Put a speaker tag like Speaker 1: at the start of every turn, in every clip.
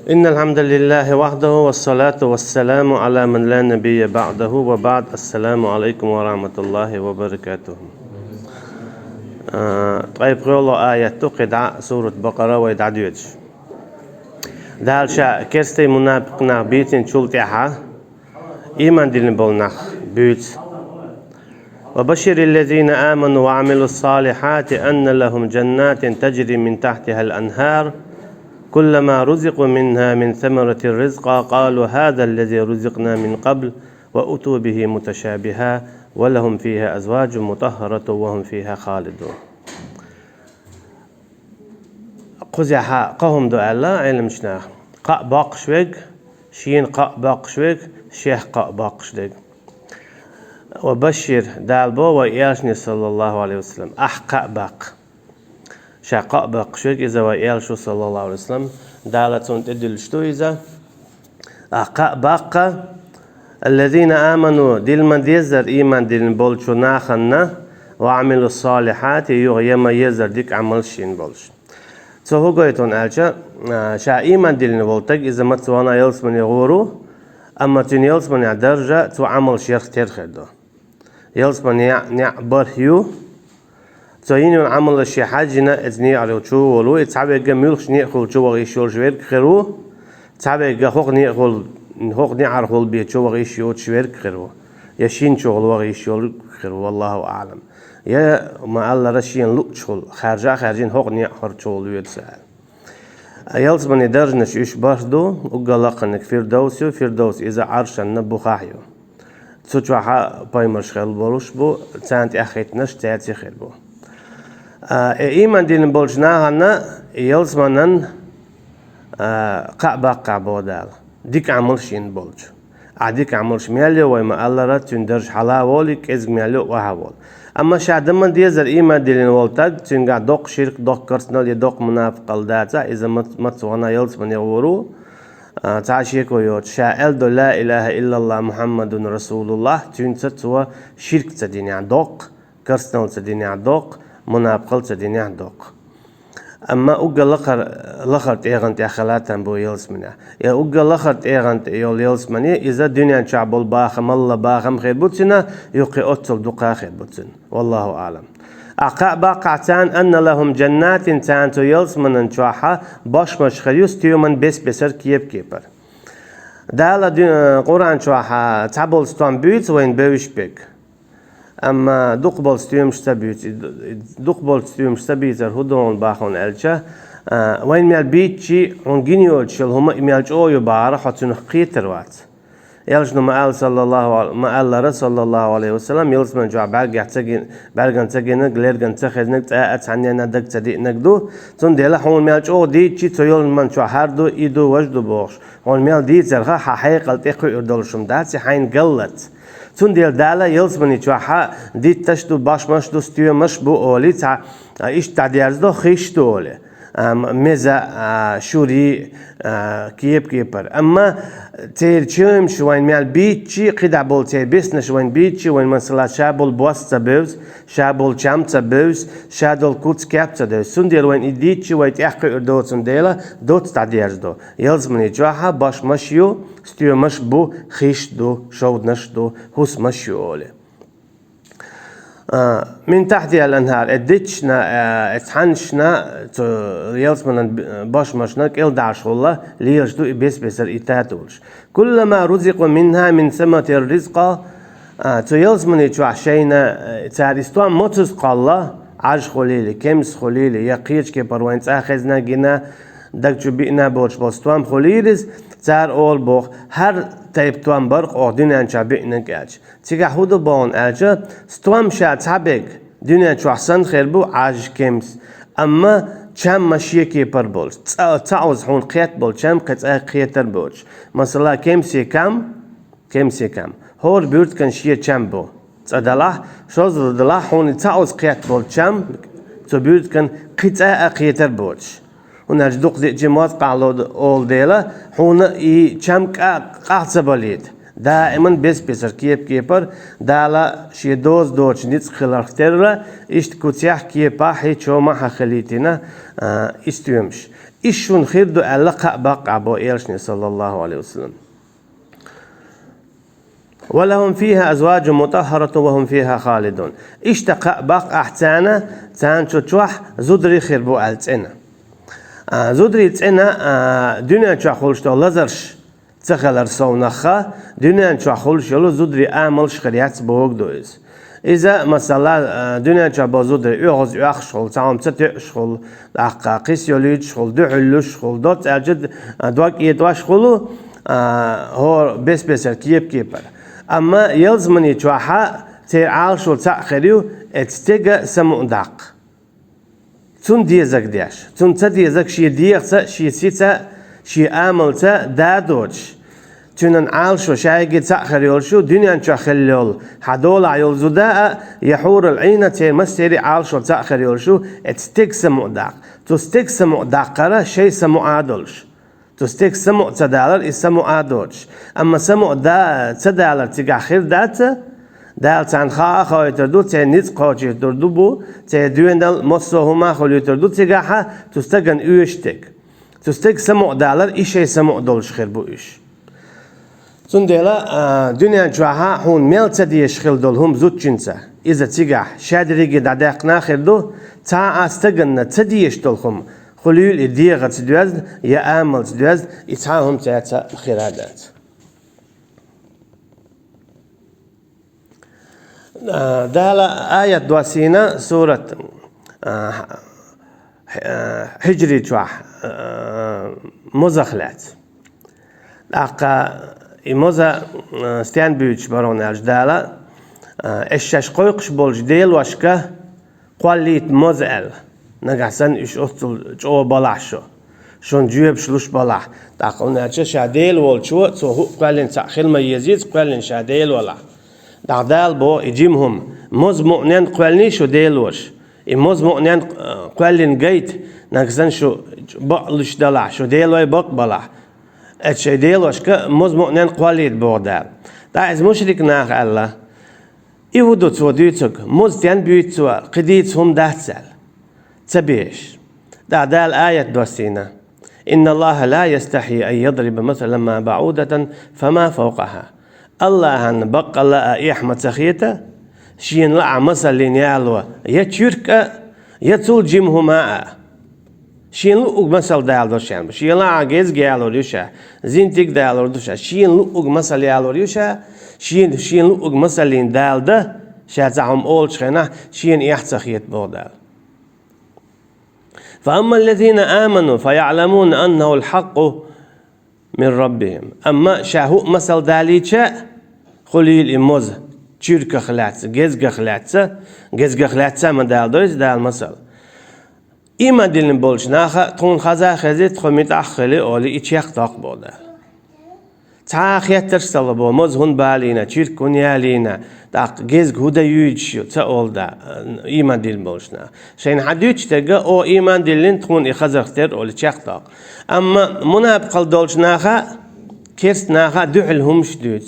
Speaker 1: إن الحمد لله وحده والصلاة والسلام على من لا نبي بعده وبعد. السلام عليكم ورحمة الله وبركاته. طيب قولوا آية قدعة سورة بقرة ويدع ديوتش دال شاء كستي منافقنا بيتين شلتها إيمان دين بولنخ بيت وبشر الذين آمنوا وعملوا الصالحات أن لهم جنات تجري من تحتها الأنهار كلما رزقوا منها من ثمرة الرزق قالوا هذا الذي رزقنا من قبل وأتوا به متشابها ولهم فيها أزواج مطهرة وهم فيها خالدون. قزحا قهم دو الله علم شناخ قا باقشوك شين قا باقشوك شيخ قا باقشوك وبشر دالبو وإياشني صلى الله عليه وسلم أحقا باق شاقا باقشوك إذا وإياشو صلى الله عليه وسلم دالتون تدلشتو إذا أحقا باق الذين آمنوا دل من ديزر إيمان دل بولشو ناخنا وعملوا الصالحات يغيما يزر ديك عمل شين بولش هو قويتون ألشا شا إيمان دل بولتك إذا ما توانا يلس من يغورو أما تون يلس من درجة تو عمل شيخ ترخدو يلس من برهيو تو ينون عمل الشي حاجنا اتني على شو ولو اتعبي جميلش نيخل شو وغيشول شوير خيرو تعبي جخوق نيخل هوق نعرفول بيت شو وغيشول شوير خيرو يشين شغل وغيشول خيرو والله أعلم يا ما الله رشين لوتشول خارجين هوق نيخر شغل ويرسال يلس من درجنش إيش بردو وقلقنك فردوس إذا عرش النبوخايو تشوحا بايمرش خيل بولش بو تانت أخيتنش تاتي خيل بو إيمان دين بولجنا هنا يلس منن قعبو دال ديك عملشين بولج عديك عملش مياليو ويما الله رات تندرج حلا ولك إز مياليو وهاول أما شعب من ديزر إيمان دين والتاج تنقع دوق شرك دوق كرسنال يدوق منافق الداتا إذا ما تسوانا يلس من يغورو تعشيك ويوت شاء دو لا إله إلا الله محمد رسول الله تنسى شرك تديني دوق كرسنال تديني دوق منافق تديني دوق أما أوجا لخرت إيغنت أخلاتن بو يلس منه يا أوجا لخرت إيغنت يلس منه إذا دنيا شعب الباخم الله باخم خير بوتنا يقي أتل دقا خير بوتن والله أعلم باقعتان أن لهم جنات تانتو يلس من شوحة باش مش خيوس تيومن بسر كيبر دالا قرآن شوحة تعبول ستون بيت وين بيوش بيك أما دقبل ستيومش هدون باخون ألشة وين مال بيتشي عنجينيول شل هما مالج أو يبارة حتى نخيتر وات يلش نما قال صلى الله عليه وسلم يلس من جوا برجع تجينك ليرجع تخزنك تأت عني ندك تدي نقدو تون ديلا هون مالج أو دي شيء تيول من شو هردو إيدو وجدو بوش هون مال دي زرها حقيقة تقول يردلشم داتي حين قلت تون ديل دالا يلس من يجوا دي تشدو باش مشدو ستيو مش بو أولي تا إيش تعديرز دو خيشتو أولي ميزا شوري كيبر أما تيرشيم شوين مال بيتشي قدع بول تير بيسنا شوين بيتشي وين مثلا شابول بوس تبوز شابول شام تبوز شادول كوتس كاب تبوز سندير وين إديتشي وين يحكي أردو سنديلا دوت تعديرز دو يلزم نجواها باش مشيو ستيو مش بو خيش دو شود نش دو هوس مشيو أولي من تحتها الأنهار ادتشنا اتحنشنا يلس من باش مشنك الدعش والله ليجدو بس الإتاتولش كلما رزقوا منها من ثمرة الرزق يلس من يتوح شينا تاريستوان متس قال عج خليلي كمس خليلي يقيش كبروين تأخذنا جنا دكتور بينا بوش بستوان خليلز تار أول بوخ هر تایب توام برق دنیا چابی نگاج تیگه هودو بان آجا ستوام شاید چابک دنیا چوحسن خیر بو عاج کمس اما چم مشیه کی پر بول تعوز هون قیت بول چم قطعه قیتر بولش مثلا کمسی کم هور بیرد کن شیه چم بو تدلا شوز دلا هون تعوز قیت بول چم تو بیرد کن قطعه قیتر بولش ونجدوق دي جماعات قالوا أول ديلا هون كم قاعد باليد دائما بسر كيبر دالا شي دوش نيت خلارخترلا إشت كوتيح كيبا هي شو ما خليتنا استيمش إيشون خيردو ألقى بقى أبو إيرشني صلى الله عليه وسلم ولهم فيها أزواج مطهرة وهم فيها خالدون اشتق بقى أحتانا تان شوح زدري خيربو ألتنا زدري تنا دنيا شخولش تو لزرش تخلر سونخا دنيا شخولش يلو زدري آملش خريات بوق دويز إذا مثلا دنيا شباب زدري يغز يخشل تعم تتشخل دقة قيس يليد شخل دعلش شخل دوت أجد دوك يدواش خلو هو بس كيبر أما يلزمني تواحا تعال شو تأخريو اتستيجا سمو داق تون ديزك دياش تون تديزك شي ديغتا شي سيتا شي آملتا دادوش تون عال شو شايقي تأخريول شو دنيا نشاخليول حدول عيول زداء يحور العينة تيمسيري عال شو تأخريول شو اتستيج سمو داق تستيج سمو داقرا شي سمو عادولش تستيق سمو تدالر يسمو آدوش أما سمو دا تدالر تيجا خير دات دال تان خا خوي تردو تنيت قاچي تردو بو تدويندل مصو هما خوي تردو تيجا ح تستجن يشتك تستيق سمو دالر إيش سمو دولش خير بو إيش تندلا دنيا جواها هون ميل تديش خير دولهم زود جنسة إذا تيجا شادريجي دعقنا خير دو تا استجن تديش دولهم خليل الديغة تدوز يا آمل تدوز يتعاهم تاتا خيرادات دالا آية دواسينا سورة حجري جواح مزخلات لقا موزا ستيان بيوتش برون أجدالا الشاش قويقش بولج ديل واشكا قواليت موزال نجحسن إيش أصل جو بلاحشو شون جيب شلوش بلاح تقولنا شاديل والشو تو قالين تأخير ما يزيد قالين شاديل ولا دعدال بو يجيمهم مزمؤنين قالني شو ديلوش مزمؤنين قالين جيت نجحسن شو بقلش دلع شو ديلوي بق بلاح أشي ديلوش كمزمؤنين قاليت بودال تعز مشرك ناخ الله يودو توديتك مزتين بيتوا قديتهم دهتسل تبيش دا الآية دوسينا إن الله لا يستحي أن يضرب مثلا ما بعودة فما فوقها الله أن بقى لا إحمد سخيته شين لع مثل يالوا يتشرك يتول جمه ماء شين لؤق مثل دال دوشان شين لع جيز جالو ريشة زينتك دالو دوشة شين لؤق مثل يالو ريشة شين لؤق مثل دال ده شاتعهم أول شخنا شين يحتسخيت بودال فأما الذين آمنوا فيعلمون أنه الحق من ربهم أما شاهو مثل داليتشا خليل إموز تشيرك خلاتس جزء خلاتس ما دال دويس دال مثل إما دلن بولش ناخا تون خزا خزيت خميت أخلي أولي إتشيخ تقبودا تاخ يترسل بو موز هون بالينا تشيرك ونيالينا داق جزء هودا يوجشو تأولدا إيمان دل بولشنا شين حدوش تجا أو إيمان دلين تكون إخزختر أو لتشختاق أما منابقل دولشناخا كيرسناخا دعلهم شدود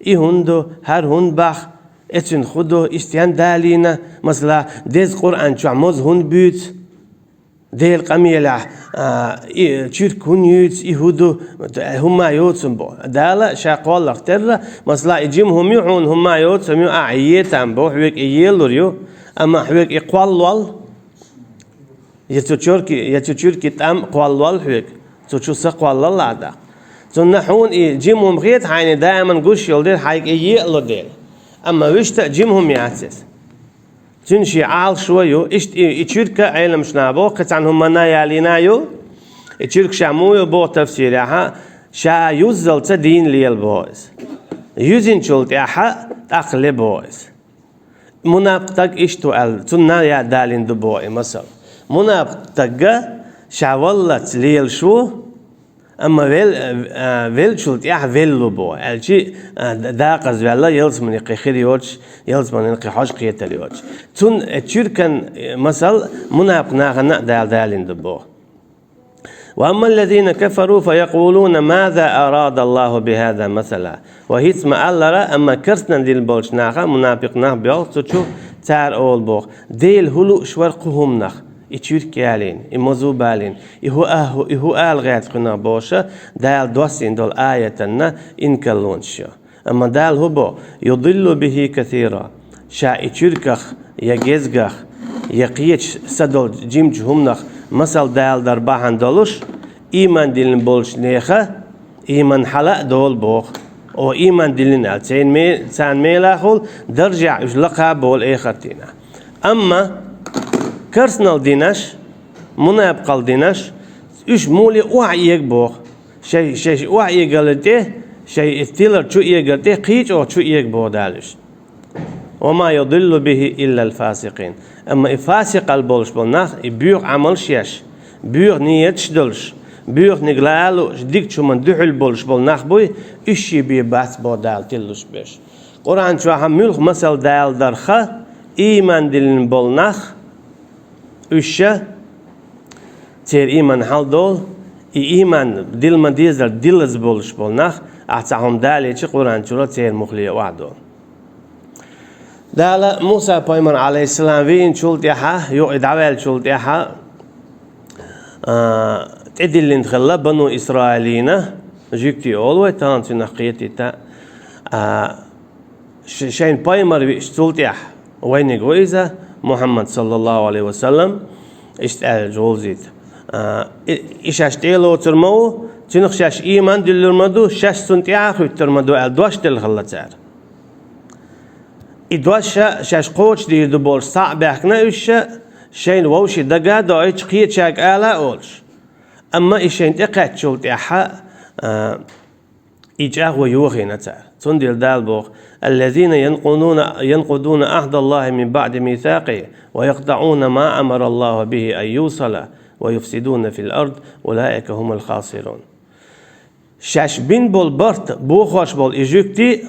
Speaker 1: إهندو هر هون باخ اتن خدو استيان دالينا مثلا ديز قرآن شو عموز هون بيوت ديل قميلة تشيرك هون يوت يهودو هما يوتسم بو دالا شاقوال اختر مثلا إجيمهم يعون هما يوتسم يو أعيتهم بو حويك إيلوريو أما حويك إقوالوال يتشوركي تام قوالوال حويك تشو سقوال لادا تنحون إجيمهم غيت حين دائما قوش يلدير حيك إيلو ديل أما ويشتا جيمهم يعتس تنشي عال شويو إشترك علم شنابو قطعنهم منايالينايو إشترك شامويو بو تفسيرها شا يوزل تدين ليل بوز يوزين شولت إحا تقلي بوز منابتك إشتو أل تنا يا دالين دبوي مثلا منابتك شاولت ليل شو أما ويل شلت إح ويلو بو الشيء داقز ولا يلز من يقخيريوش يلز من يقحاش قيتليوش تون تشيركن مثل منابقنا دالين دبو وأما الذين كفروا فيقولون ماذا أراد الله بهذا مثلا وهيتم الله أما كرسنا ديل بولش ناخا منافقنا بيال تشوف تار أول بوخ ديل هلو شورقهم نخ Türkialin, Mozubalin, ihu algat qina boşa, dal dosin dol ayetana inkallonsha. Amma dal hubo yudillu bihi kathira. Sha Türkach yagezgach yaqiyach sadol jimjhumnach masal dal darbahan dolush iman dilin bolsh neha iman hala dol boq. O iman dilin al sen melahul darja ujlaqa bol ekhartina. Amma كرسنال ديناش مناب قال ديناش إيش مولي وعيك بوخ شيء وعيك قالته شيء استيلر شو يقالته قيج أو شو يقبو دالش وما يضل به إلا الفاسقين أما الفاسق البولش بالناخ يبيع عمل شيش بيع نيتش دلش بيع نقلالو شديك شو من دحل بولش بالناخ بوي إيش يبي بس بودال تلش بيش قرآن شو حملخ مثل دال درخه إيمان دلن بالناخ Üçe ter iman haldol iman dilman dizler diliz boluş bolnaq atsahum daliçi Qur'ançura ter muhliye wa'do. Dala Musa peygamber aleyhisselam vein çultiha yo idavel çultiha tedillin khalla banu İsrailina jükti ol ve tantina qiyetita şeyin peygamber ve çultiha وين جويزة محمد صلى الله عليه وسلم اشتغل جوزيت إيش اشتغلوا ترمو تنخشش إيمان دلرمدو شش سنتياخ ترمدو الدوش دلخلتار إدوش شش قوش دي دبول صعب إحنا إيش شين ووشي دقا دايش قيت شاك آلا أولش أما إيشين تقعد شولت إحا إيجاه ويوخي نتار تندل دالبوخ الذين ينقضون عهد الله من بعد ميثاقه ويقطعون ما أمر الله به أن يوصل ويفسدون في الأرض أولئك هم الخاسرون شاش بين بول برت بوخوش بول إجوكتي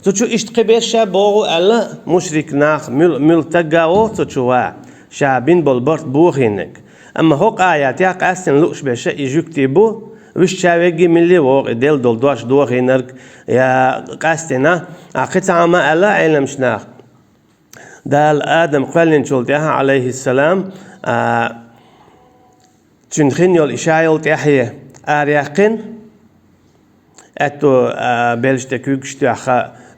Speaker 1: تشو اشتقبيشا بوغو ألا مشرك ناخ ملتقاو تشوها شا بين بول برت بوخينك أما هوق آيات ياق أسن لوش بيشا إجوكتي بو وش شاويجي ملي وق دل دول دوش دوخي نرك يا قاستنا قطعة ما ألا علم شناخ دال آدم قلن شلتها عليه السلام تنخين يول إشايل تحية أريقين أتو بلشتكوكشتوخ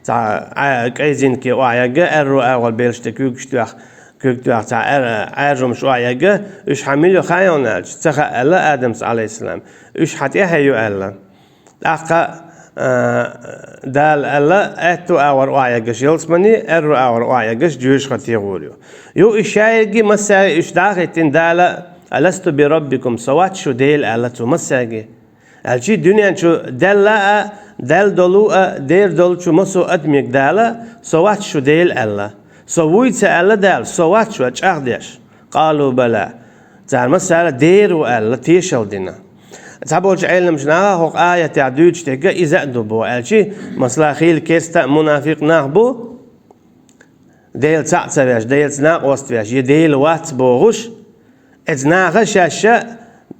Speaker 1: تاع كايزين كي وعيجا الرو أول بلشتكوكشتوخ كوكتوخ تاع أرجم شو عيجا إيش حميلو خايونالش تخ ألا آدم عليه السلام إيش حتيها يو ألا أقا دال ألا أتو أور وعيجش يلسمني الرو أور وعيجش جوش خطيغوليو يو إشايجي مسا إيش داخلين دالا ألست بربكم سوات شو ديل ألا تو مساجي الشي دنيا شو دلا دل دلو دير دل شو مسو أدميك دالا سوات شو ديل ألا سويت ألا دال سوات شو أجدش قالوا بلا تعال مسألة دير وألا تيشل دينا تعبولش علم شناها هو آية تعدوج تيجا إذا دبو الشي مسلا خيل كيستا منافق ناخبو ديل تعتبش ديل تناق وستفش يديل وات بوغش اتناغش شاشة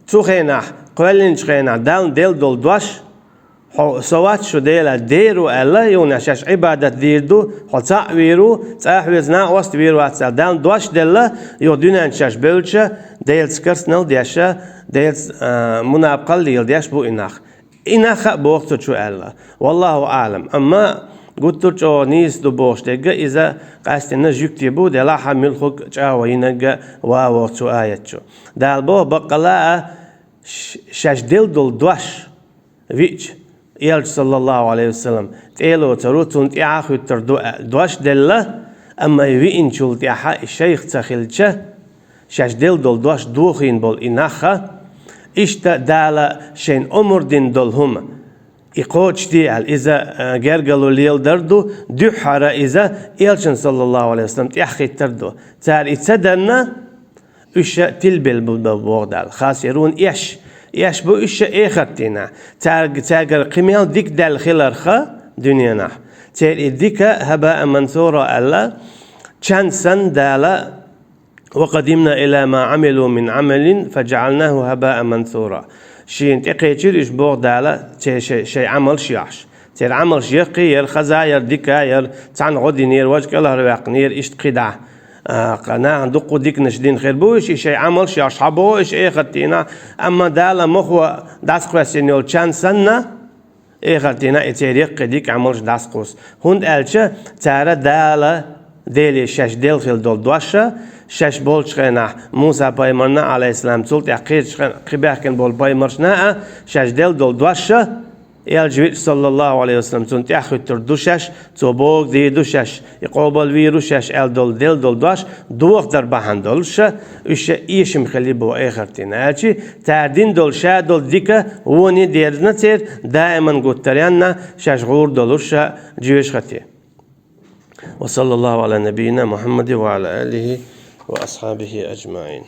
Speaker 1: تخينح قولين شخينح دال ديل دول دوش سوات شو ديلا ديرو ألا يونشش عبادة ديردو حتعويرو تعويزنا وستويرو أتسال دال دوش ديلا يودينا نشش بلشة ديل سكرسنل ديشة ديل منابقل ديل ديش بو إناخ بوقتو شو ألا والله أعلم أما قلت شو نيس دو بوش دقة إذا قاستنا جوكتي بو ديلا حمل خوك جاوينجا ووقتو آياتشو دال بو بقلاء شش ديل دول دوش ويش يالج صلى الله عليه وسلم تيلو تروتون تياخو تردو دوش دلة أما يوين شول تياها الشيخ تخيلشه شاش دل دول دوش دوخين بول إناخا إشتا دالا شين أمر دين دولهم إقوش ديال إذا جرجلو ليل دردو دحرة إذا يالجن صلى الله عليه وسلم تياخي تردو تال إتسدنا إيش تلبل بالبوغدال خاسرون إيش بو إيش إخرتنا تاجر قميل ديك دال خلرخا دنيانا تال ديك هباء منثورا ألا شانسن دالا وقدمنا إلى ما عملوا من عمل فجعلناه هباء منثورا شين تقيتشير إيش بوغ دالا شيء عمل شيعش تال عمل شيقي ير خزاير ديكا ير تان غدي نير وجه الله رواق نير إيش قدع قناع دقو ديك نشدين خير بوش شيء عمل شيء أصحابه إيش خدتينا أما دالا مخو داسقوا سنيول شان سنة خدتينا إتيريق ديك عملش داسقوس هند ألشة ترى دالا ديلي شش ديل خيل دول دواشة شش بول شخنا موسى بايمرنا عليه السلام تولت يقيد قباحكن بول بايمرشنا شش ديل دول دواشة الجويد صلى الله عليه وسلم تونت يأخذ تردوشش تبوق دي دوشش يقابل ويروشش دول دل دول دوش دوخ در بهندلش إيش إيش مخلي بو آخر تناجي تعدين دول شا دول ديكا وني ديرنا تير دائما قترينا شش غور دولش جويش خطي وصلى الله على نبينا محمد وعلى آله وأصحابه أجمعين.